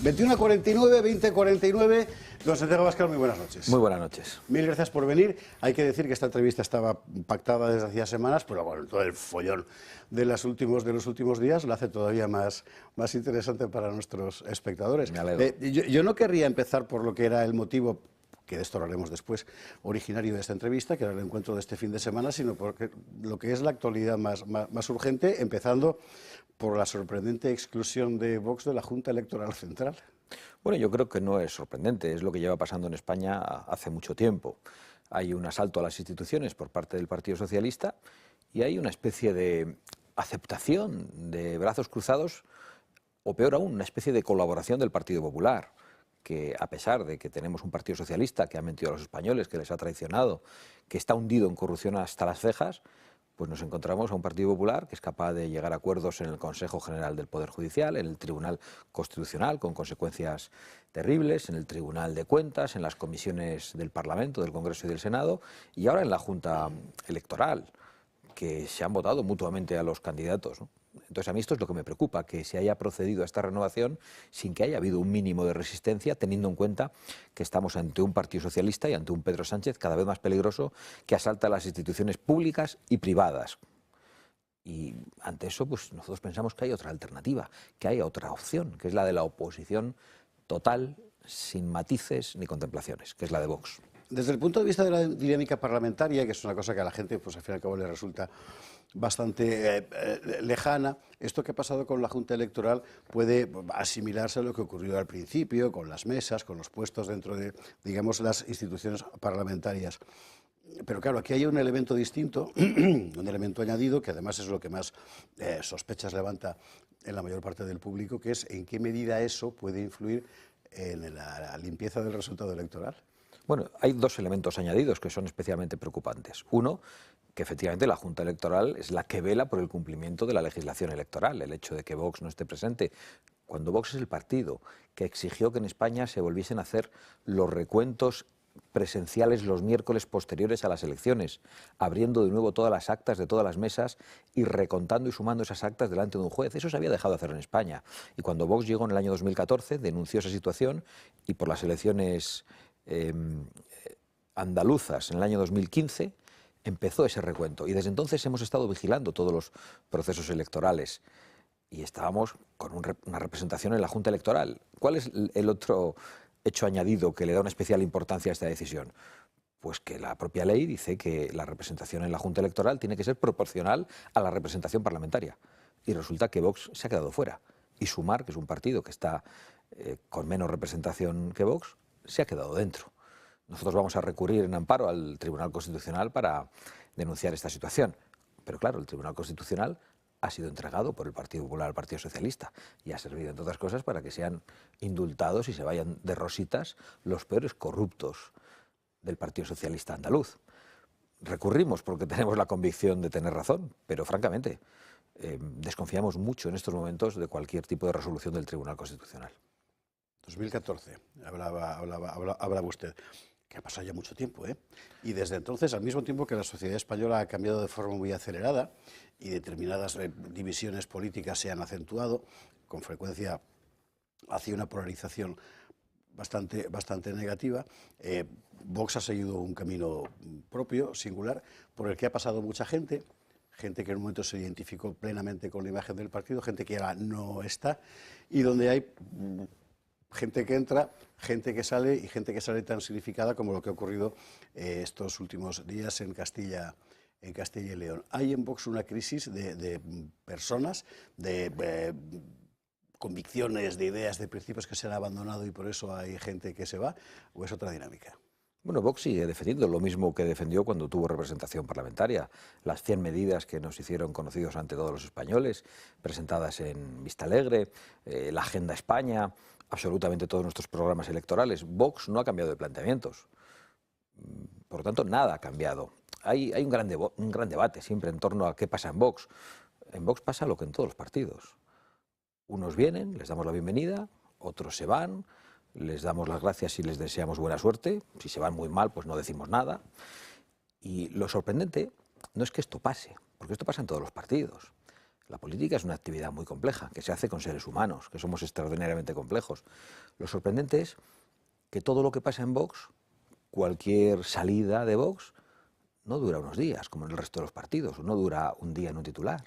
21:49, 20:49. Don Santiago Abascal, muy buenas noches. Muy buenas noches. Mil gracias por venir. Hay que decir que esta entrevista estaba pactada desde hacía semanas, pero bueno, todo el follón de los últimos días lo hace todavía más interesante para nuestros espectadores. Me alegro. Yo no querría empezar por lo que era el motivo, que de esto hablaremos después, originario de esta entrevista, que era el encuentro de este fin de semana, sino porque lo que es la actualidad más urgente, empezando por la sorprendente exclusión de Vox de la Junta Electoral Central. Bueno, yo creo que no es sorprendente, es lo que lleva pasando en España hace mucho tiempo. Hay un asalto a las instituciones por parte del Partido Socialista y hay una especie de aceptación de brazos cruzados, o peor aún, una especie de colaboración del Partido Popular, que a pesar de que tenemos un Partido Socialista que ha mentido a los españoles, que les ha traicionado, que está hundido en corrupción hasta las cejas, pues nos encontramos a un Partido Popular que es capaz de llegar a acuerdos en el Consejo General del Poder Judicial, en el Tribunal Constitucional, con consecuencias terribles, en el Tribunal de Cuentas, en las comisiones del Parlamento, del Congreso y del Senado, y ahora en la Junta Electoral, que se han votado mutuamente a los candidatos, ¿no? Entonces a mí esto es lo que me preocupa, que se haya procedido a esta renovación sin que haya habido un mínimo de resistencia, teniendo en cuenta que estamos ante un Partido Socialista y ante un Pedro Sánchez cada vez más peligroso, que asalta las instituciones públicas y privadas. Y ante eso, pues nosotros pensamos que hay otra alternativa, que hay otra opción, que es la de la oposición total, sin matices ni contemplaciones, que es la de Vox. Desde el punto de vista de la dinámica parlamentaria, que es una cosa que a la gente, pues al fin y al cabo, le resulta bastante lejana, esto que ha pasado con la Junta Electoral puede asimilarse a lo que ocurrió al principio, con las mesas, con los puestos dentro de, digamos, las instituciones parlamentarias. Pero claro, aquí hay un elemento distinto, un elemento añadido, que además es lo que más sospechas levanta en la mayor parte del público, que es en qué medida eso puede influir en la limpieza del resultado electoral. Bueno, hay dos elementos añadidos que son especialmente preocupantes. Uno, que efectivamente la Junta Electoral es la que vela por el cumplimiento de la legislación electoral, el hecho de que Vox no esté presente. Cuando Vox es el partido que exigió que en España se volviesen a hacer los recuentos presenciales los miércoles posteriores a las elecciones, abriendo de nuevo todas las actas de todas las mesas y recontando y sumando esas actas delante de un juez. Eso se había dejado de hacer en España. Y cuando Vox llegó en el año 2014, denunció esa situación y por las elecciones andaluzas en el año 2015 empezó ese recuento y desde entonces hemos estado vigilando todos los procesos electorales y estábamos con una representación en la Junta Electoral. ¿Cuál es el otro hecho añadido que le da una especial importancia a esta decisión? Pues que la propia ley dice que la representación en la Junta Electoral tiene que ser proporcional a la representación parlamentaria y resulta que Vox se ha quedado fuera y Sumar, que es un partido que está con menos representación que Vox, se ha quedado dentro. Nosotros vamos a recurrir en amparo al Tribunal Constitucional para denunciar esta situación. Pero claro, el Tribunal Constitucional ha sido entregado por el Partido Popular al Partido Socialista y ha servido, entre otras cosas, para que sean indultados y se vayan de rositas los peores corruptos del Partido Socialista andaluz. Recurrimos porque tenemos la convicción de tener razón, pero francamente desconfiamos mucho en estos momentos de cualquier tipo de resolución del Tribunal Constitucional. 2014, hablaba usted, que ha pasado ya mucho tiempo, ¿eh? Y desde entonces, al mismo tiempo que la sociedad española ha cambiado de forma muy acelerada y determinadas divisiones políticas se han acentuado, con frecuencia hacia una polarización bastante negativa, Vox ha seguido un camino propio, singular, por el que ha pasado mucha gente que en un momento se identificó plenamente con la imagen del partido, gente que ahora no está, y donde hay gente que entra, gente que sale y gente que sale tan significada como lo que ha ocurrido estos últimos días en Castilla y León. Hay en Vox una crisis de personas, de convicciones, de ideas, de principios que se han abandonado y por eso hay gente que se va, ¿o es otra dinámica? Bueno, Vox sigue defendiendo lo mismo que defendió cuando tuvo representación parlamentaria. Las 100 medidas que nos hicieron conocidos ante todos los españoles, presentadas en Vistalegre, la Agenda España, absolutamente todos nuestros programas electorales. Vox no ha cambiado de planteamientos. Por lo tanto, nada ha cambiado. Hay un gran debate siempre en torno a qué pasa en Vox. En Vox pasa lo que en todos los partidos. Unos vienen, les damos la bienvenida, otros se van, les damos las gracias y les deseamos buena suerte. Si se van muy mal, pues no decimos nada. Y lo sorprendente no es que esto pase, porque esto pasa en todos los partidos. La política es una actividad muy compleja, que se hace con seres humanos, que somos extraordinariamente complejos. Lo sorprendente es que todo lo que pasa en Vox, cualquier salida de Vox, no dura unos días, como en el resto de los partidos, no dura un día en un titular,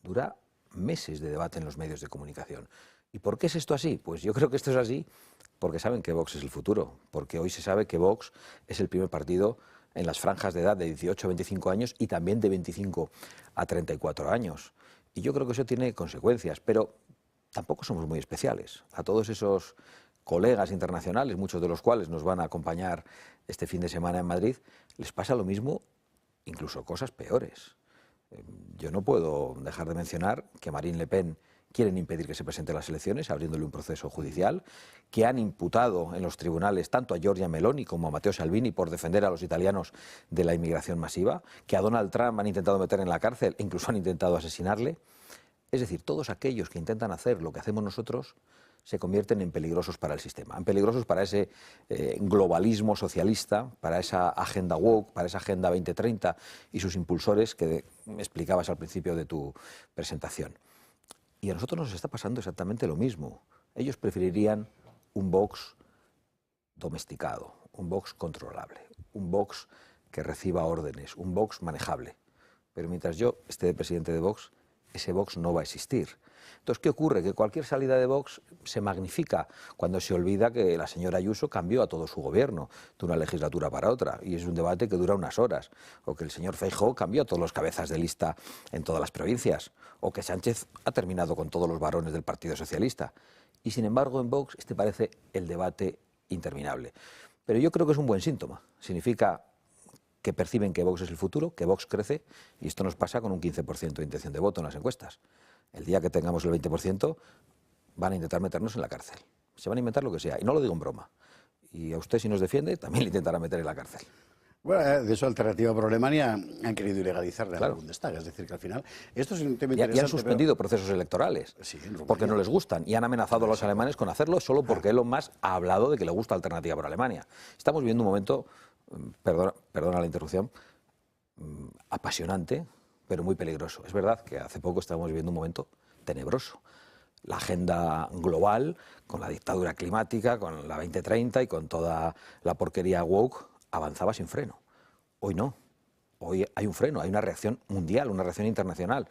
dura meses de debate en los medios de comunicación. ¿Y por qué es esto así? Pues yo creo que esto es así porque saben que Vox es el futuro, porque hoy se sabe que Vox es el primer partido en las franjas de edad de 18 a 25 años y también de 25 a 34 años. Y yo creo que eso tiene consecuencias, pero tampoco somos muy especiales. A todos esos colegas internacionales, muchos de los cuales nos van a acompañar este fin de semana en Madrid, les pasa lo mismo, incluso cosas peores. Yo no puedo dejar de mencionar que Marine Le Pen quieren impedir que se presente a las elecciones, abriéndole un proceso judicial, que han imputado en los tribunales tanto a Giorgia Meloni como a Matteo Salvini por defender a los italianos de la inmigración masiva, que a Donald Trump han intentado meter en la cárcel e incluso han intentado asesinarle. Es decir, todos aquellos que intentan hacer lo que hacemos nosotros se convierten en peligrosos para el sistema, en peligrosos para ese globalismo socialista, para esa agenda woke, para esa agenda 2030 y sus impulsores que me explicabas al principio de tu presentación. Y a nosotros nos está pasando exactamente lo mismo. Ellos preferirían un Vox domesticado, un Vox controlable, un Vox que reciba órdenes, un Vox manejable. Pero mientras yo esté de presidente de Vox, ese Vox no va a existir. Entonces, ¿qué ocurre? Que cualquier salida de Vox se magnifica cuando se olvida que la señora Ayuso cambió a todo su gobierno de una legislatura para otra, y es un debate que dura unas horas, o que el señor Feijóo cambió a todos los cabezas de lista en todas las provincias, o que Sánchez ha terminado con todos los varones del Partido Socialista. Y sin embargo, en Vox este parece el debate interminable. Pero yo creo que es un buen síntoma. Significa que perciben que Vox es el futuro, que Vox crece, y esto nos pasa con un 15% de intención de voto en las encuestas. El día que tengamos el 20% van a intentar meternos en la cárcel. Se van a inventar lo que sea, y no lo digo en broma. Y a usted, si nos defiende, también le intentará meter en la cárcel. Bueno, de eso Alternativa por Alemania han querido ilegalizarle Claro. al Bundestag. Es decir, que al final esto es un tema Y interesante. han suspendido procesos electorales, Sí, en Rumanía. porque no les gustan, y han amenazado a los alemanes con hacerlo solo porque Elon Musk ha hablado de que le gusta Alternativa por Alemania. Estamos viviendo un momento, perdona la interrupción, apasionante, pero muy peligroso. Es verdad que hace poco estábamos viviendo un momento tenebroso. La agenda global, con la dictadura climática, con la 2030 y con toda la porquería woke, avanzaba sin freno. Hoy no. Hoy hay un freno, hay una reacción mundial, una reacción internacional.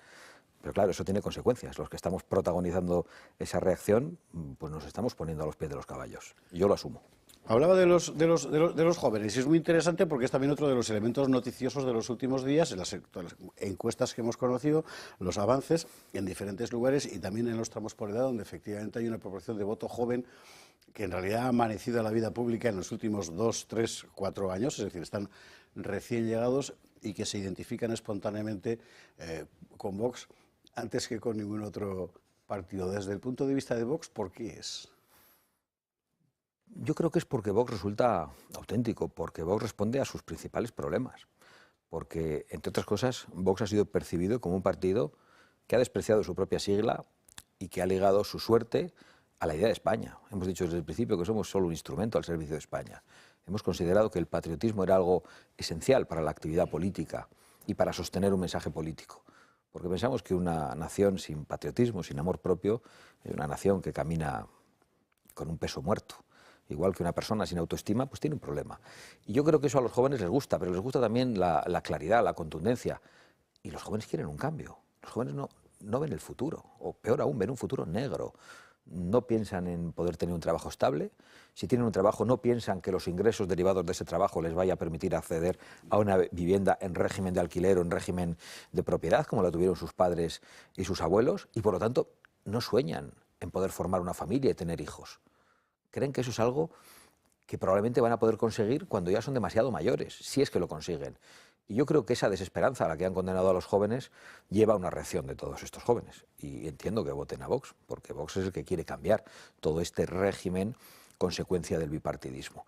Pero claro, eso tiene consecuencias. Los que estamos protagonizando esa reacción, pues nos estamos poniendo a los pies de los caballos. Yo lo asumo. Hablaba de los jóvenes y es muy interesante porque es también otro de los elementos noticiosos de los últimos días, en las encuestas que hemos conocido, los avances en diferentes lugares y también en los tramos por edad, donde efectivamente hay una proporción de voto joven que en realidad ha amanecido a la vida pública en los últimos 2, 3, 4 años, es decir, están recién llegados y que se identifican espontáneamente con Vox antes que con ningún otro partido. Desde el punto de vista de Vox, ¿por qué es? Yo creo que es porque Vox resulta auténtico, porque Vox responde a sus principales problemas, porque, entre otras cosas, Vox ha sido percibido como un partido que ha despreciado su propia sigla y que ha ligado su suerte a la idea de España. Hemos dicho desde el principio que somos solo un instrumento al servicio de España. Hemos considerado que el patriotismo era algo esencial para la actividad política y para sostener un mensaje político, porque pensamos que una nación sin patriotismo, sin amor propio, es una nación que camina con un peso muerto. Igual que una persona sin autoestima, pues tiene un problema. Y yo creo que eso a los jóvenes les gusta, pero les gusta también la claridad, la contundencia. Y los jóvenes quieren un cambio. Los jóvenes no ven el futuro, o peor aún, ven un futuro negro. No piensan en poder tener un trabajo estable. Si tienen un trabajo, no piensan que los ingresos derivados de ese trabajo les vaya a permitir acceder a una vivienda en régimen de alquiler o en régimen de propiedad, como la tuvieron sus padres y sus abuelos, y por lo tanto no sueñan en poder formar una familia y tener hijos. Creen que eso es algo que probablemente van a poder conseguir cuando ya son demasiado mayores, si es que lo consiguen. Y yo creo que esa desesperanza a la que han condenado a los jóvenes lleva a una reacción de todos estos jóvenes. Y entiendo que voten a Vox, porque Vox es el que quiere cambiar todo este régimen consecuencia del bipartidismo.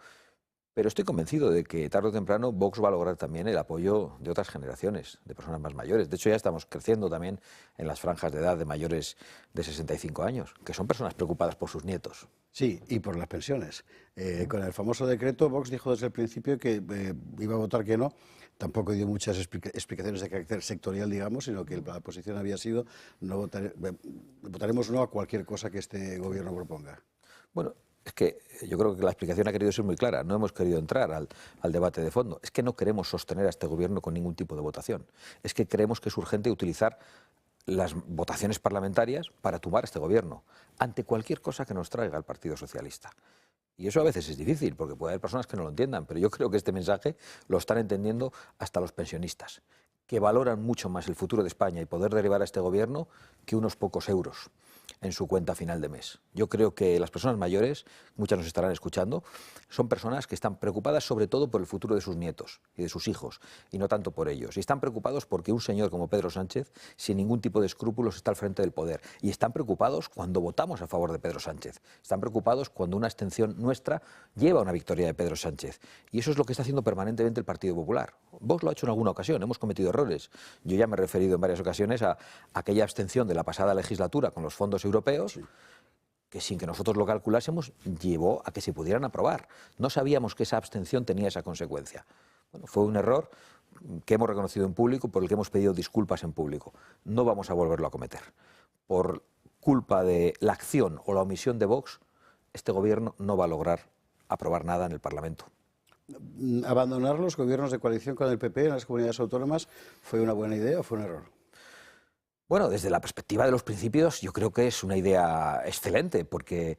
Pero estoy convencido de que tarde o temprano Vox va a lograr también el apoyo de otras generaciones, de personas más mayores. De hecho, ya estamos creciendo también en las franjas de edad de mayores de 65 años, que son personas preocupadas por sus nietos. Sí, y por las pensiones. Con el famoso decreto, Vox dijo desde el principio que iba a votar que no, tampoco dio muchas explicaciones de carácter sectorial, digamos, sino que la posición había sido votaremos no a cualquier cosa que este gobierno proponga. Bueno, es que yo creo que la explicación ha querido ser muy clara. No hemos querido entrar al debate de fondo. Es que no queremos sostener a este gobierno con ningún tipo de votación. Es que creemos que es urgente utilizar las votaciones parlamentarias para tumbar este gobierno ante cualquier cosa que nos traiga el Partido Socialista. Y eso a veces es difícil, porque puede haber personas que no lo entiendan, pero yo creo que este mensaje lo están entendiendo hasta los pensionistas, que valoran mucho más el futuro de España y poder derivar a este gobierno que unos pocos euros en su cuenta a final de mes. Yo creo que las personas mayores, muchas nos estarán escuchando, son personas que están preocupadas sobre todo por el futuro de sus nietos y de sus hijos, y no tanto por ellos. Y están preocupados porque un señor como Pedro Sánchez, sin ningún tipo de escrúpulos, está al frente del poder. Y están preocupados cuando votamos a favor de Pedro Sánchez. Están preocupados cuando una abstención nuestra lleva a una victoria de Pedro Sánchez. Y eso es lo que está haciendo permanentemente el Partido Popular. Vox lo ha hecho en alguna ocasión, hemos cometido errores. Yo ya me he referido en varias ocasiones a aquella abstención de la pasada legislatura con los fondos europeos, sí, que sin que nosotros lo calculásemos llevó a que se pudieran aprobar. No sabíamos que esa abstención tenía esa consecuencia. Bueno, fue un error que hemos reconocido en público, por el que hemos pedido disculpas en público. No vamos a volverlo a cometer. Por culpa de la acción o la omisión de Vox, este gobierno no va a lograr aprobar nada en el Parlamento. ¿Abandonar los gobiernos de coalición con el PP en las comunidades autónomas fue una buena idea o fue un error? Bueno, desde la perspectiva de los principios, yo creo que es una idea excelente, porque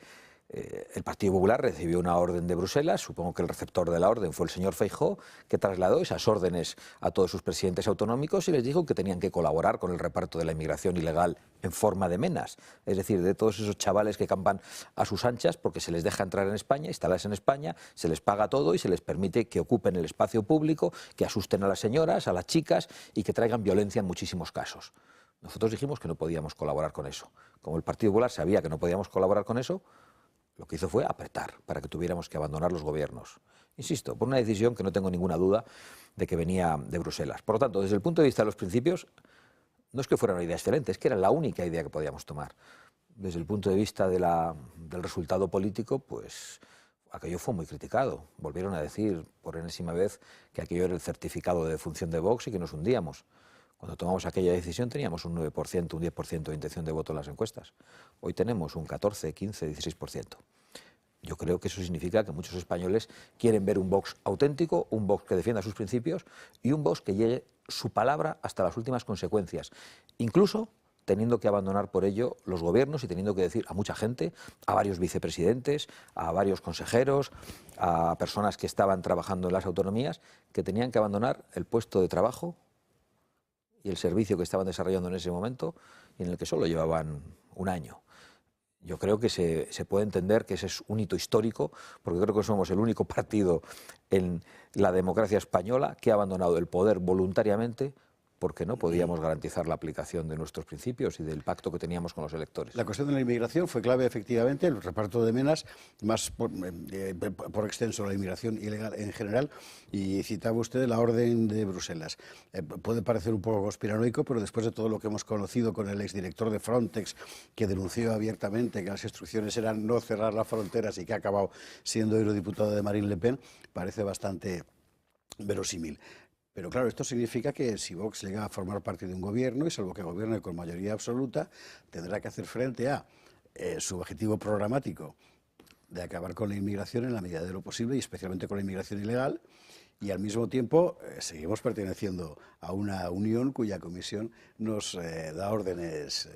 el Partido Popular recibió una orden de Bruselas, supongo que el receptor de la orden fue el señor Feijóo, que trasladó esas órdenes a todos sus presidentes autonómicos y les dijo que tenían que colaborar con el reparto de la inmigración ilegal en forma de menas, es decir, de todos esos chavales que campan a sus anchas porque se les deja entrar en España, instalarse en España, se les paga todo y se les permite que ocupen el espacio público, que asusten a las señoras, a las chicas y que traigan violencia en muchísimos casos. Nosotros dijimos que no podíamos colaborar con eso. Como el Partido Popular sabía que no podíamos colaborar con eso, lo que hizo fue apretar para que tuviéramos que abandonar los gobiernos. Insisto, por una decisión que no tengo ninguna duda de que venía de Bruselas. Por lo tanto, desde el punto de vista de los principios, no es que fuera una idea excelente, es que era la única idea que podíamos tomar. Desde el punto de vista del resultado político, pues aquello fue muy criticado. Volvieron a decir por enésima vez que aquello era el certificado de defunción de Vox y que nos hundíamos. Cuando tomamos aquella decisión teníamos un 9%, un 10% de intención de voto en las encuestas. Hoy tenemos un 14, 15, 16%. Yo creo que eso significa que muchos españoles quieren ver un Vox auténtico, un Vox que defienda sus principios y un Vox que llegue su palabra hasta las últimas consecuencias, incluso teniendo que abandonar por ello los gobiernos y teniendo que decir a mucha gente, a varios vicepresidentes, a varios consejeros, a personas que estaban trabajando en las autonomías, que tenían que abandonar el puesto de trabajo y el servicio que estaban desarrollando en ese momento y en el que solo llevaban un año. Yo creo que se puede entender que ese es un hito histórico, porque creo que somos el único partido en la democracia española que ha abandonado el poder voluntariamente porque no podíamos garantizar la aplicación de nuestros principios y del pacto que teníamos con los electores. La cuestión de la inmigración fue clave, efectivamente, el reparto de menas, más por extenso la inmigración ilegal en general, y citaba usted la orden de Bruselas. Puede parecer un poco conspiranoico, pero después de todo lo que hemos conocido con el exdirector de Frontex, que denunció abiertamente que las instrucciones eran no cerrar las fronteras y que ha acabado siendo eurodiputado de Marine Le Pen, parece bastante verosímil. Pero claro, esto significa que si Vox llega a formar parte de un gobierno, y salvo que gobierne con mayoría absoluta, tendrá que hacer frente a su objetivo programático de acabar con la inmigración en la medida de lo posible, y especialmente con la inmigración ilegal, y al mismo tiempo seguimos perteneciendo a una unión cuya comisión nos da órdenes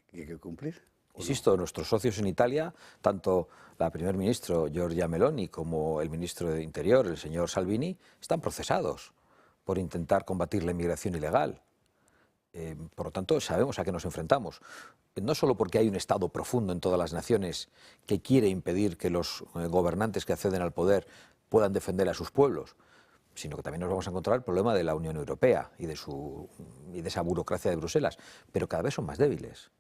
que hay que cumplir. Insisto, nuestros socios en Italia, tanto la primer ministro Giorgia Meloni como el ministro de Interior, el señor Salvini, están procesados por intentar combatir la inmigración ilegal. Por lo tanto, sabemos a qué nos enfrentamos. No solo porque hay un Estado profundo en todas las naciones que quiere impedir que los gobernantes que acceden al poder puedan defender a sus pueblos, sino que también nos vamos a encontrar el problema de la Unión Europea y de esa burocracia de Bruselas. Pero cada vez son más débiles.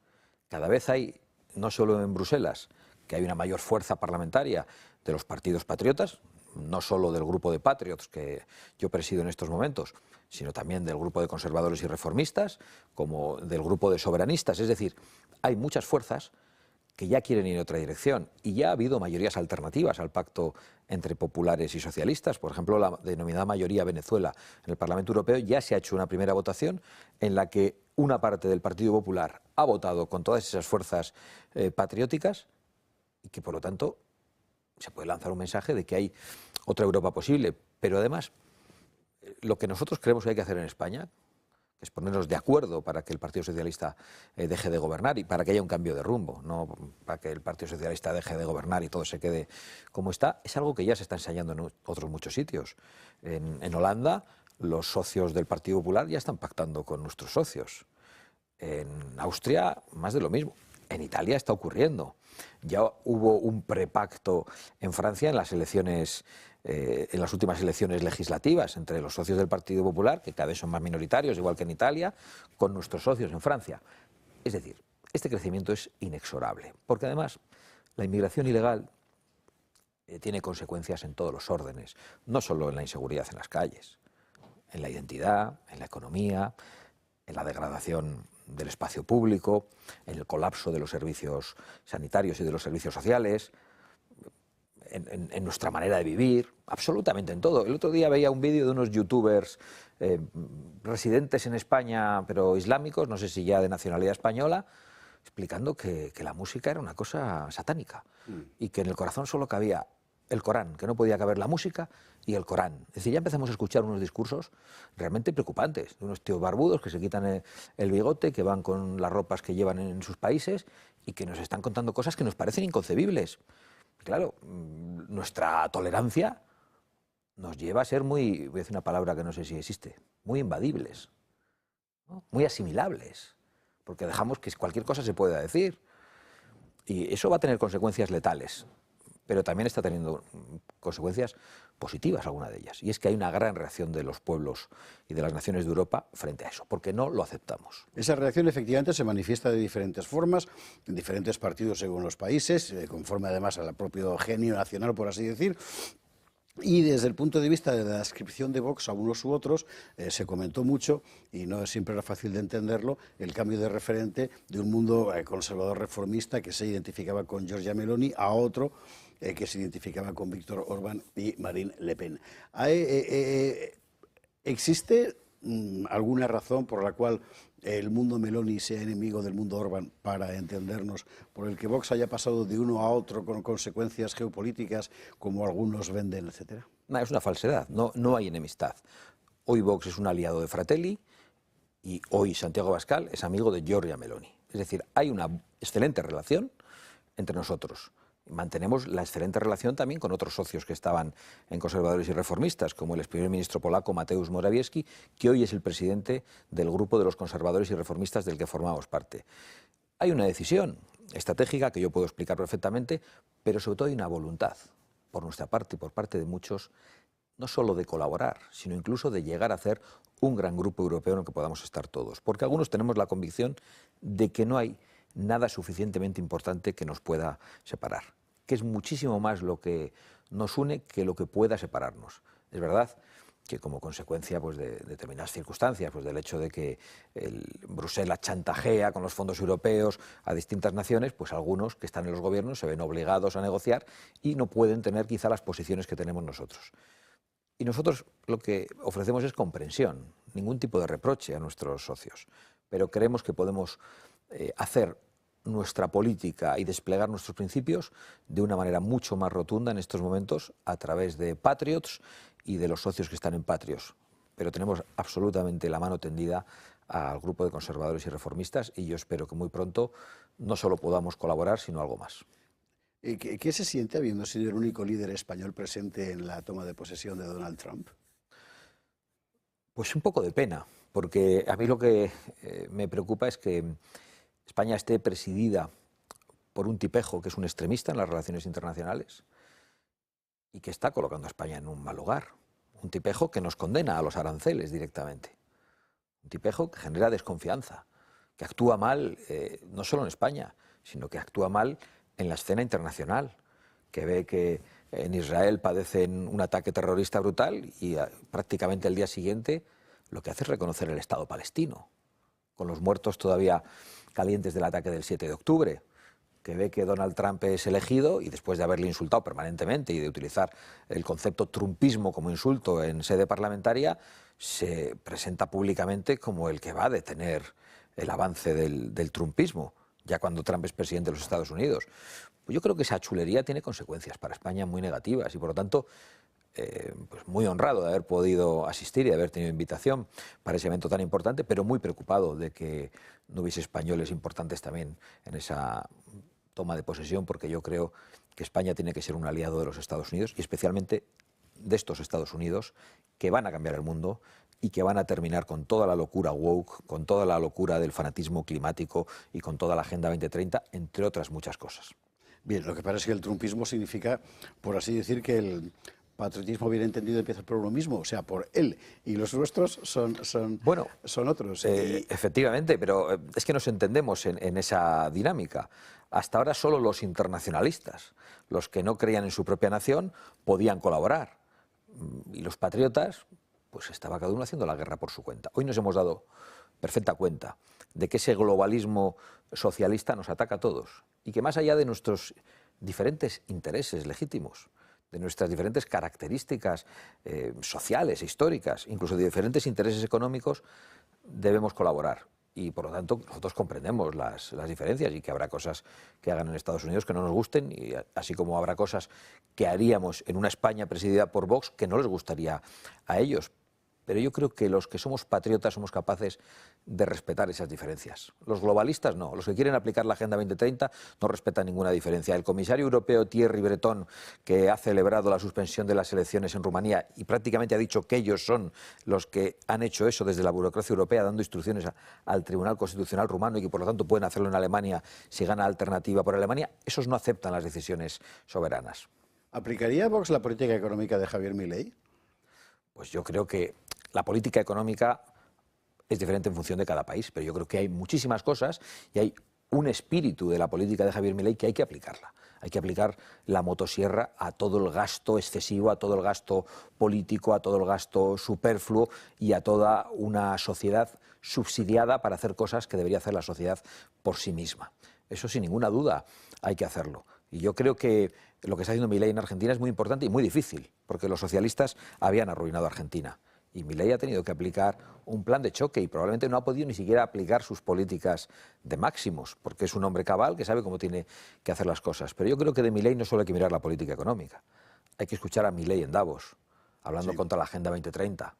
Cada vez hay, no solo en Bruselas, que hay una mayor fuerza parlamentaria de los partidos patriotas, no solo del grupo de Patriots que yo presido en estos momentos, sino también del grupo de conservadores y reformistas, como del grupo de soberanistas. Es decir, hay muchas fuerzas que ya quieren ir en otra dirección. Y ya ha habido mayorías alternativas al pacto entre populares y socialistas. Por ejemplo, la denominada mayoría Venezuela en el Parlamento Europeo ya se ha hecho una primera votación en la que una parte del Partido Popular ha votado con todas esas fuerzas patrióticas y que, por lo tanto, se puede lanzar un mensaje de que hay otra Europa posible. Pero además, lo que nosotros creemos que hay que hacer en España es ponernos de acuerdo para que el Partido Socialista deje de gobernar y para que haya un cambio de rumbo, no para que el Partido Socialista deje de gobernar y todo se quede como está. Es algo que ya se está ensayando en otros muchos sitios. En Holanda, los socios del Partido Popular ya están pactando con nuestros socios. En Austria, más de lo mismo. En Italia está ocurriendo. Ya hubo un prepacto en Francia en las elecciones, en las últimas elecciones legislativas entre los socios del Partido Popular, que cada vez son más minoritarios, igual que en Italia, con nuestros socios en Francia. Es decir, este crecimiento es inexorable, porque además la inmigración ilegal tiene consecuencias en todos los órdenes, no solo en la inseguridad en las calles, en la identidad, en la economía, en la degradación del espacio público, en el colapso de los servicios sanitarios y de los servicios sociales, en nuestra manera de vivir, absolutamente en todo. El otro día veía un vídeo de unos youtubers residentes en España, pero islámicos, no sé si ya de nacionalidad española, explicando que la música era una cosa satánica y que en el corazón solo cabía el Corán, que no podía caber la música y el Corán. Es decir, ya empezamos a escuchar unos discursos realmente preocupantes, de unos tíos barbudos que se quitan el bigote, que van con las ropas que llevan en sus países y que nos están contando cosas que nos parecen inconcebibles. Claro, nuestra tolerancia nos lleva a ser muy, voy a decir una palabra que no sé si existe, muy invadibles, ¿no? Muy asimilables, porque dejamos que cualquier cosa se pueda decir. Y eso va a tener consecuencias letales, pero también está teniendo consecuencias positivas, alguna de ellas. Y es que hay una gran reacción de los pueblos y de las naciones de Europa frente a eso, porque no lo aceptamos. Esa reacción efectivamente se manifiesta de diferentes formas, en diferentes partidos según los países, conforme además al propio genio nacional, por así decir. Y desde el punto de vista de la descripción de Vox a unos u otros, se comentó mucho, y no siempre era fácil de entenderlo, el cambio de referente de un mundo conservador reformista que se identificaba con Giorgia Meloni a otro que se identificaba con Víctor Orbán y Marine Le Pen. ¿Existe alguna razón por la cual el mundo Meloni sea enemigo del mundo Orbán, para entendernos, por el que Vox haya pasado de uno a otro con consecuencias geopolíticas como algunos venden, etcétera? No, es una falsedad, no hay enemistad. Hoy Vox es un aliado de Fratelli y hoy Santiago Abascal es amigo de Giorgia Meloni. Es decir, hay una excelente relación entre nosotros. Mantenemos la excelente relación también con otros socios que estaban en Conservadores y Reformistas, como el ex primer ministro polaco Mateusz Morawiecki, que hoy es el presidente del grupo de los Conservadores y Reformistas del que formamos parte. Hay una decisión estratégica que yo puedo explicar perfectamente, pero sobre todo hay una voluntad por nuestra parte y por parte de muchos, no solo de colaborar, sino incluso de llegar a hacer un gran grupo europeo en el que podamos estar todos. Porque algunos tenemos la convicción de que no hay nada suficientemente importante que nos pueda separar, que es muchísimo más lo que nos une que lo que pueda separarnos. Es verdad que como consecuencia pues, de determinadas circunstancias, pues, del hecho de que Bruselas chantajea con los fondos europeos a distintas naciones, pues algunos que están en los gobiernos se ven obligados a negociar y no pueden tener quizá las posiciones que tenemos nosotros. Y nosotros lo que ofrecemos es comprensión, ningún tipo de reproche a nuestros socios, pero creemos que podemos hacer nuestra política y desplegar nuestros principios de una manera mucho más rotunda en estos momentos a través de Patriots y de los socios que están en Patriots. Pero tenemos absolutamente la mano tendida al grupo de Conservadores y Reformistas y yo espero que muy pronto no solo podamos colaborar, sino algo más. ¿Qué se siente habiendo sido el único líder español presente en la toma de posesión de Donald Trump? Pues un poco de pena, porque a mí lo que me preocupa es que España esté presidida por un tipejo que es un extremista en las relaciones internacionales y que está colocando a España en un mal lugar. Un tipejo que nos condena a los aranceles directamente. Un tipejo que genera desconfianza, que actúa mal no solo en España, sino que actúa mal en la escena internacional, que ve que en Israel padecen un ataque terrorista brutal y prácticamente al día siguiente lo que hace es reconocer el Estado palestino, con los muertos todavía calientes del ataque del 7 de octubre. que ve que Donald Trump es elegido y después de haberle insultado permanentemente y de utilizar el concepto trumpismo como insulto en sede parlamentaria, se presenta públicamente como el que va a detener el avance del trumpismo, ya cuando Trump es presidente de los Estados Unidos. Pues yo creo que esa chulería tiene consecuencias para España muy negativas y, por lo tanto, pues muy honrado de haber podido asistir y de haber tenido invitación para ese evento tan importante, pero muy preocupado de que no hubiese españoles importantes también en esa toma de posesión, porque yo creo que España tiene que ser un aliado de los Estados Unidos y especialmente de estos Estados Unidos que van a cambiar el mundo y que van a terminar con toda la locura woke, con toda la locura del fanatismo climático y con toda la Agenda 2030, entre otras muchas cosas. Bien, lo que pasa es que el trumpismo significa, por así decir, que el patriotismo bien entendido empieza por uno mismo, o sea, por él, y los nuestros son otros. Efectivamente, pero es que nos entendemos en esa dinámica. Hasta ahora solo los internacionalistas, los que no creían en su propia nación, podían colaborar. Y los patriotas, pues estaba cada uno haciendo la guerra por su cuenta. Hoy nos hemos dado perfecta cuenta de que ese globalismo socialista nos ataca a todos y que más allá de nuestros diferentes intereses legítimos, de nuestras diferentes características sociales e históricas, incluso de diferentes intereses económicos, debemos colaborar. Y por lo tanto nosotros comprendemos las diferencias y que habrá cosas que hagan en Estados Unidos que no nos gusten, y así como habrá cosas que haríamos en una España presidida por Vox que no les gustaría a ellos. Pero yo creo que los que somos patriotas somos capaces de respetar esas diferencias. Los globalistas no, los que quieren aplicar la Agenda 2030 no respetan ninguna diferencia. El comisario europeo Thierry Breton, que ha celebrado la suspensión de las elecciones en Rumanía y prácticamente ha dicho que ellos son los que han hecho eso desde la burocracia europea, dando instrucciones al Tribunal Constitucional rumano y que por lo tanto pueden hacerlo en Alemania si gana alternativa por Alemania, esos no aceptan las decisiones soberanas. ¿Aplicaría Vox la política económica de Javier Milei? Pues yo creo que la política económica es diferente en función de cada país, pero yo creo que hay muchísimas cosas y hay un espíritu de la política de Javier Milei que hay que aplicarla. Hay que aplicar la motosierra a todo el gasto excesivo, a todo el gasto político, a todo el gasto superfluo y a toda una sociedad subsidiada para hacer cosas que debería hacer la sociedad por sí misma. Eso sin ninguna duda hay que hacerlo. Y yo creo que lo que está haciendo Milei en Argentina es muy importante y muy difícil, porque los socialistas habían arruinado a Argentina. Y Milei ha tenido que aplicar un plan de choque y probablemente no ha podido ni siquiera aplicar sus políticas de máximos, porque es un hombre cabal que sabe cómo tiene que hacer las cosas. Pero yo creo que de Milei no solo hay que mirar la política económica, hay que escuchar a Milei en Davos, hablando contra la Agenda 2030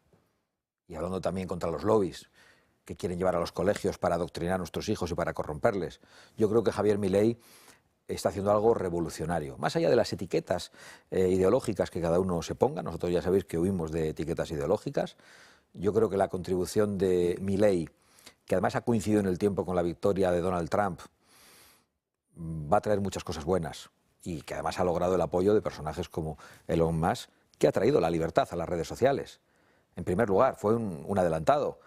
y hablando también contra los lobbies que quieren llevar a los colegios para adoctrinar a nuestros hijos y para corromperles. Yo creo que Javier Milei está haciendo algo revolucionario. Más allá de las etiquetas ideológicas que cada uno se ponga, nosotros ya sabéis que huimos de etiquetas ideológicas, yo creo que la contribución de Milei, que además ha coincidido en el tiempo con la victoria de Donald Trump, va a traer muchas cosas buenas y que además ha logrado el apoyo de personajes como Elon Musk, que ha traído la libertad a las redes sociales. En primer lugar, fue un adelantado.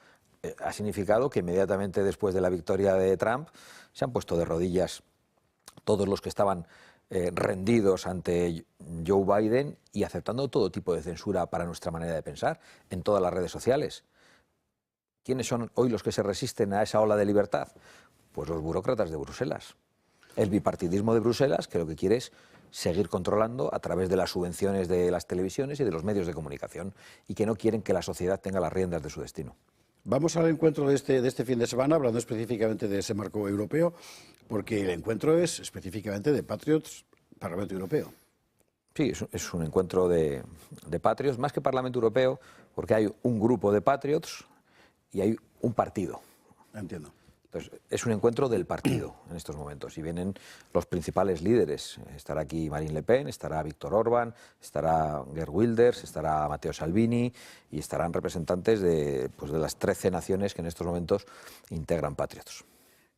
Ha significado que inmediatamente después de la victoria de Trump se han puesto de rodillas todos los que estaban rendidos ante Joe Biden y aceptando todo tipo de censura para nuestra manera de pensar en todas las redes sociales. ¿Quiénes son hoy los que se resisten a esa ola de libertad? Pues los burócratas de Bruselas. El bipartidismo de Bruselas, que lo que quiere es seguir controlando a través de las subvenciones de las televisiones y de los medios de comunicación y que no quieren que la sociedad tenga las riendas de su destino. Vamos al encuentro de este fin de semana, hablando específicamente de ese marco europeo, porque el encuentro es específicamente de Patriots, Parlamento Europeo. Sí, es un encuentro de Patriots, más que Parlamento Europeo, porque hay un grupo de Patriots y hay un partido. Entiendo. Entonces, es un encuentro del partido en estos momentos y vienen los principales líderes. Estará aquí Marine Le Pen, estará Viktor Orbán, estará Geert Wilders, estará Matteo Salvini y estarán representantes de las 13 naciones que en estos momentos integran Patriots.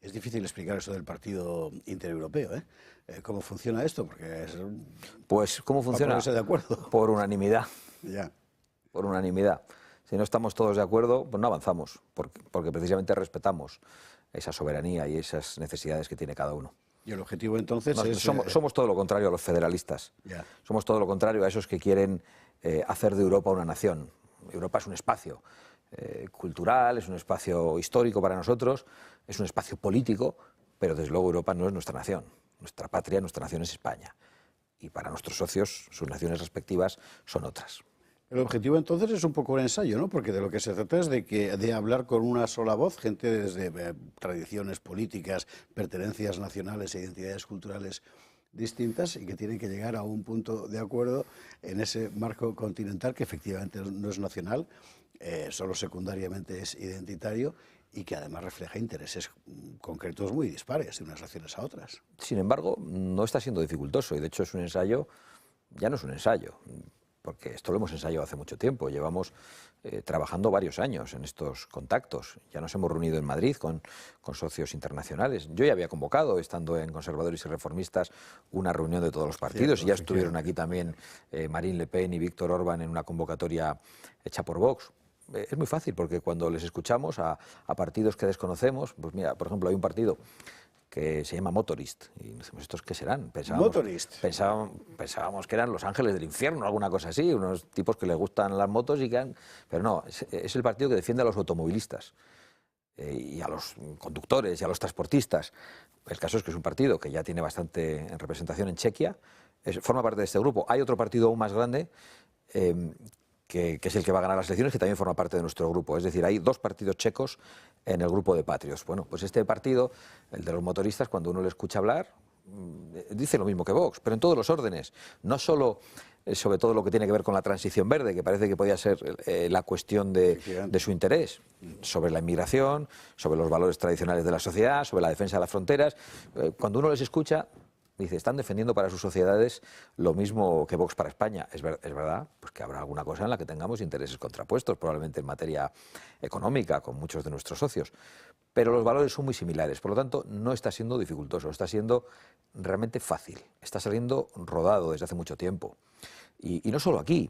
Es difícil explicar eso del partido intereuropeo, ¿eh? ¿Cómo funciona esto? Porque pues, ¿cómo funciona? ¿Para ponerse de acuerdo? Por unanimidad. Ya. Por unanimidad. Si no estamos todos de acuerdo, pues no avanzamos, porque precisamente respetamos esa soberanía y esas necesidades que tiene cada uno. Y el objetivo entonces es... Somos todo lo contrario a los federalistas. Ya. Somos todo lo contrario a esos que quieren hacer de Europa una nación. Europa es un espacio cultural, es un espacio histórico para nosotros, es un espacio político, pero desde luego Europa no es nuestra nación. Nuestra patria, nuestra nación es España. Y para nuestros socios, sus naciones respectivas son otras. El objetivo entonces es un poco un ensayo, ¿no? Porque de lo que se trata es de hablar con una sola voz, gente desde tradiciones políticas, pertenencias nacionales e identidades culturales distintas y que tienen que llegar a un punto de acuerdo en ese marco continental que efectivamente no es nacional, solo secundariamente es identitario y que además refleja intereses concretos muy dispares de unas naciones a otras. Sin embargo, no está siendo dificultoso y de hecho es un ensayo, ya no es un ensayo, porque esto lo hemos ensayado hace mucho tiempo, llevamos trabajando varios años en estos contactos, ya nos hemos reunido en Madrid con socios internacionales. Yo ya había convocado, estando en Conservadores y Reformistas, una reunión de todos los partidos. Cierto, y ya estuvieron aquí también Marine Le Pen y Víctor Orbán en una convocatoria hecha por Vox. Es muy fácil, porque cuando les escuchamos a partidos que desconocemos, pues mira, por ejemplo, hay un partido que se llama Motorist, y decimos, ¿estos qué serán? Pensábamos que eran los ángeles del infierno, alguna cosa así, unos tipos que les gustan las motos y que han... Pero no, es el partido que defiende a los automovilistas y a los conductores y a los transportistas. El caso es que es un partido que ya tiene bastante representación en Chequia, forma parte de este grupo. Hay otro partido aún más grande, que es el que va a ganar las elecciones, que también forma parte de nuestro grupo. Es decir, hay dos partidos checos en el grupo de Patriots. Bueno, pues este partido, el de los motoristas, cuando uno le escucha hablar, dice lo mismo que Vox, pero en todos los órdenes. No solo sobre todo lo que tiene que ver con la transición verde, que parece que podía ser la cuestión de su interés, sobre la inmigración, sobre los valores tradicionales de la sociedad, sobre la defensa de las fronteras. Cuando uno les escucha, dice, están defendiendo para sus sociedades lo mismo que Vox para España. Es verdad, pues que habrá alguna cosa en la que tengamos intereses contrapuestos, probablemente en materia económica, con muchos de nuestros socios. Pero los valores son muy similares, por lo tanto, no está siendo dificultoso, está siendo realmente fácil, está saliendo rodado desde hace mucho tiempo. Y no solo aquí,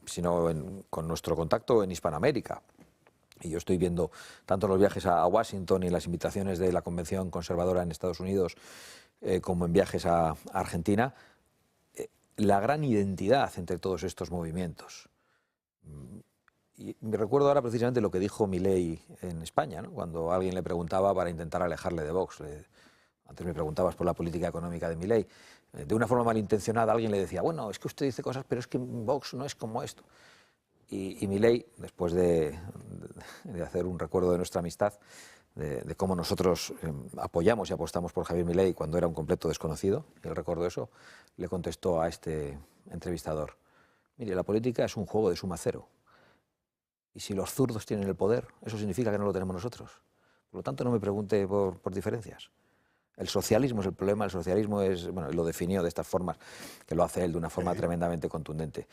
sino con nuestro contacto en Hispanoamérica. Y yo estoy viendo, tanto en los viajes a Washington y en las invitaciones de la Convención Conservadora en Estados Unidos, como en viajes a Argentina, la gran identidad entre todos estos movimientos. Y me recuerdo ahora precisamente lo que dijo Milei en España, ¿no? Cuando alguien le preguntaba para intentar alejarle de Vox. Antes me preguntabas por la política económica de Milei. De una forma malintencionada alguien le decía, bueno, es que usted dice cosas, pero es que Vox no es como esto. Y Milei, después de hacer un recuerdo de nuestra amistad, de cómo nosotros apoyamos y apostamos por Javier Milei cuando era un completo desconocido, y él recordó eso, le contestó a este entrevistador, mire, la política es un juego de suma cero, y si los zurdos tienen el poder, eso significa que no lo tenemos nosotros. Por lo tanto, no me pregunte por diferencias. El socialismo es el problema, el socialismo es, bueno, lo definió de estas formas, que lo hace él de una forma tremendamente contundente.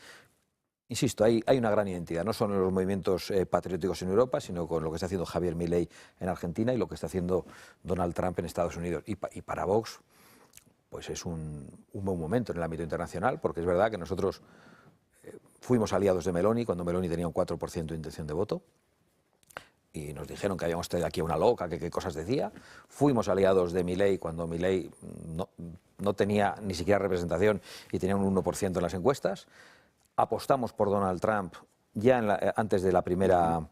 Insisto, hay una gran identidad, no solo en los movimientos patrióticos en Europa, sino con lo que está haciendo Javier Milei en Argentina y lo que está haciendo Donald Trump en Estados Unidos. Y para Vox, pues es un buen momento en el ámbito internacional, porque es verdad que nosotros fuimos aliados de Meloni cuando Meloni tenía un 4% de intención de voto, y nos dijeron que habíamos tenido aquí una loca, que qué cosas decía. Fuimos aliados de Milei cuando Milei no tenía ni siquiera representación y tenía un 1% en las encuestas. Apostamos por Donald Trump ya antes de la primera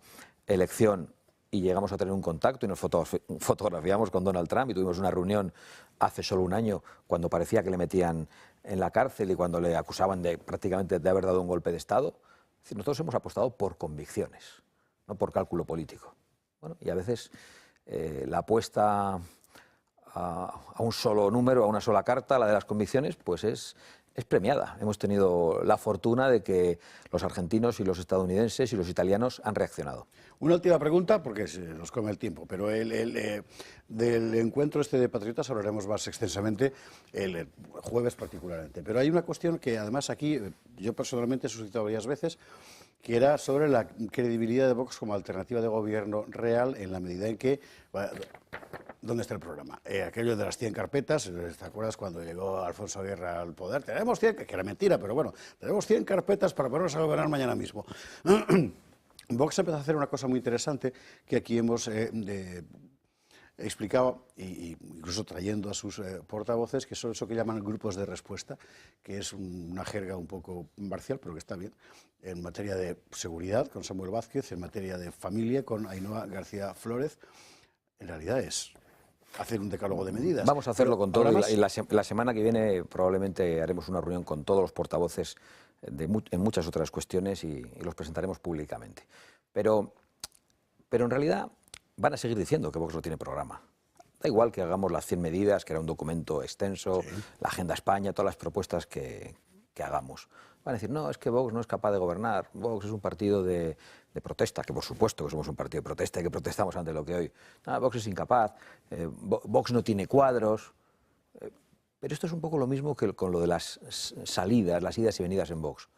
elección y llegamos a tener un contacto y nos fotografiamos con Donald Trump y tuvimos una reunión hace solo un año cuando parecía que le metían en la cárcel y cuando le acusaban prácticamente de haber dado un golpe de Estado. Es decir, nosotros hemos apostado por convicciones, no por cálculo político. Bueno, y a veces la apuesta a un solo número, a una sola carta, la de las convicciones, pues es premiada. Hemos tenido la fortuna de que los argentinos y los estadounidenses y los italianos han reaccionado. Una última pregunta, porque se nos come el tiempo, pero del encuentro este de patriotas hablaremos más extensamente el jueves particularmente. Pero hay una cuestión que además aquí yo personalmente he suscitado varias veces, que era sobre la credibilidad de Vox como alternativa de gobierno real en la medida en que... ¿Dónde está el programa? Aquello de las 100 carpetas, ¿te acuerdas cuando llegó Alfonso Guerra al poder? Tenemos 100, que era mentira, pero bueno, tenemos 100 carpetas para ponernos a gobernar mañana mismo. Vox empezó a hacer una cosa muy interesante que aquí hemos explicado, incluso trayendo a sus portavoces, que son eso que llaman grupos de respuesta, que es una jerga un poco marcial, pero que está bien, en materia de seguridad con Samuel Vázquez, en materia de familia con Ainhoa García Flórez. En realidad es hacer un decálogo de medidas. Vamos a hacerlo con todo. Más... Y la semana que viene probablemente haremos una reunión con todos los portavoces en muchas otras cuestiones y los presentaremos públicamente. Pero en realidad van a seguir diciendo que Vox no tiene programa. Da igual que hagamos las 100 medidas, que era un documento extenso, sí, la Agenda España, todas las propuestas que hagamos. Van a decir, no, es que Vox no es capaz de gobernar, Vox es un partido de protesta, que por supuesto que somos un partido de protesta y que protestamos ante lo que hoy. No, Vox es incapaz, Vox no tiene cuadros. Pero esto es un poco lo mismo que con lo de las salidas, las idas y venidas en Vox.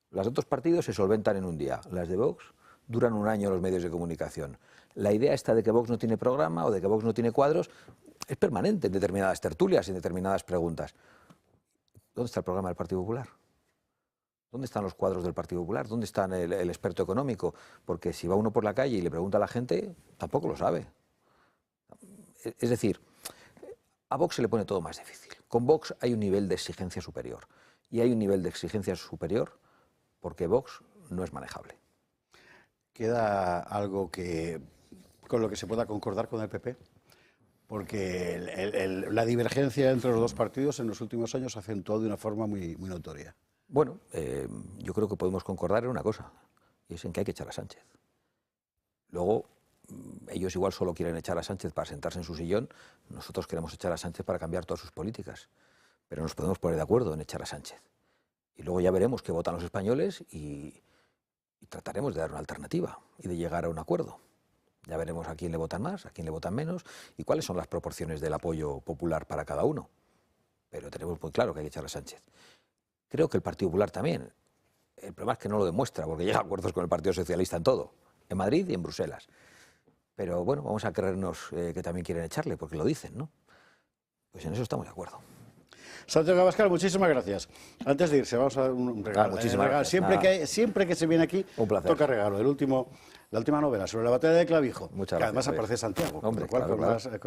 Las de otros partidos se solventan en un día, las de Vox duran un año en los medios de comunicación. La idea esta de que Vox no tiene programa o de que Vox no tiene cuadros es permanente en determinadas tertulias, en determinadas preguntas. ¿Dónde está el programa del Partido Popular? ¿Dónde están los cuadros del Partido Popular? ¿Dónde está el experto económico? Porque si va uno por la calle y le pregunta a la gente, tampoco lo sabe. Es decir, a Vox se le pone todo más difícil. Con Vox hay un nivel de exigencia superior. Y hay un nivel de exigencia superior porque Vox no es manejable. ¿Queda algo con lo que se pueda concordar con el PP? Porque la divergencia entre los dos partidos en los últimos años se ha acentuado de una forma muy notoria. Bueno, yo creo que podemos concordar en una cosa, y es en que hay que echar a Sánchez. Luego, ellos igual solo quieren echar a Sánchez para sentarse en su sillón, nosotros queremos echar a Sánchez para cambiar todas sus políticas, pero nos podemos poner de acuerdo en echar a Sánchez. Y luego ya veremos qué votan los españoles y trataremos de dar una alternativa y de llegar a un acuerdo. Ya veremos a quién le votan más, a quién le votan menos y cuáles son las proporciones del apoyo popular para cada uno. Pero tenemos muy claro que hay que echar a Sánchez. Creo que el Partido Popular también. El problema es que no lo demuestra, porque llega a acuerdos con el Partido Socialista en todo, en Madrid y en Bruselas. Pero bueno, vamos a creernos que también quieren echarle, porque lo dicen, ¿no? Pues en eso estamos de acuerdo. Santiago Abascal, muchísimas gracias. Antes de irse, vamos a dar un regalo. Muchísimas gracias. Siempre que se viene aquí, toca regalo. La última novela, sobre la batalla de Clavijo. Muchas gracias. Que además aparece Santiago, hombre, con lo cual claro,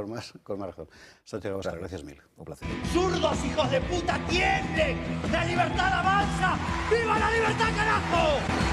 con más razón. Santiago Abascal, gracias mil. Un placer. ¡Zurdos, hijos de puta, tiemblen! ¡La libertad avanza! ¡Viva la libertad, carajo!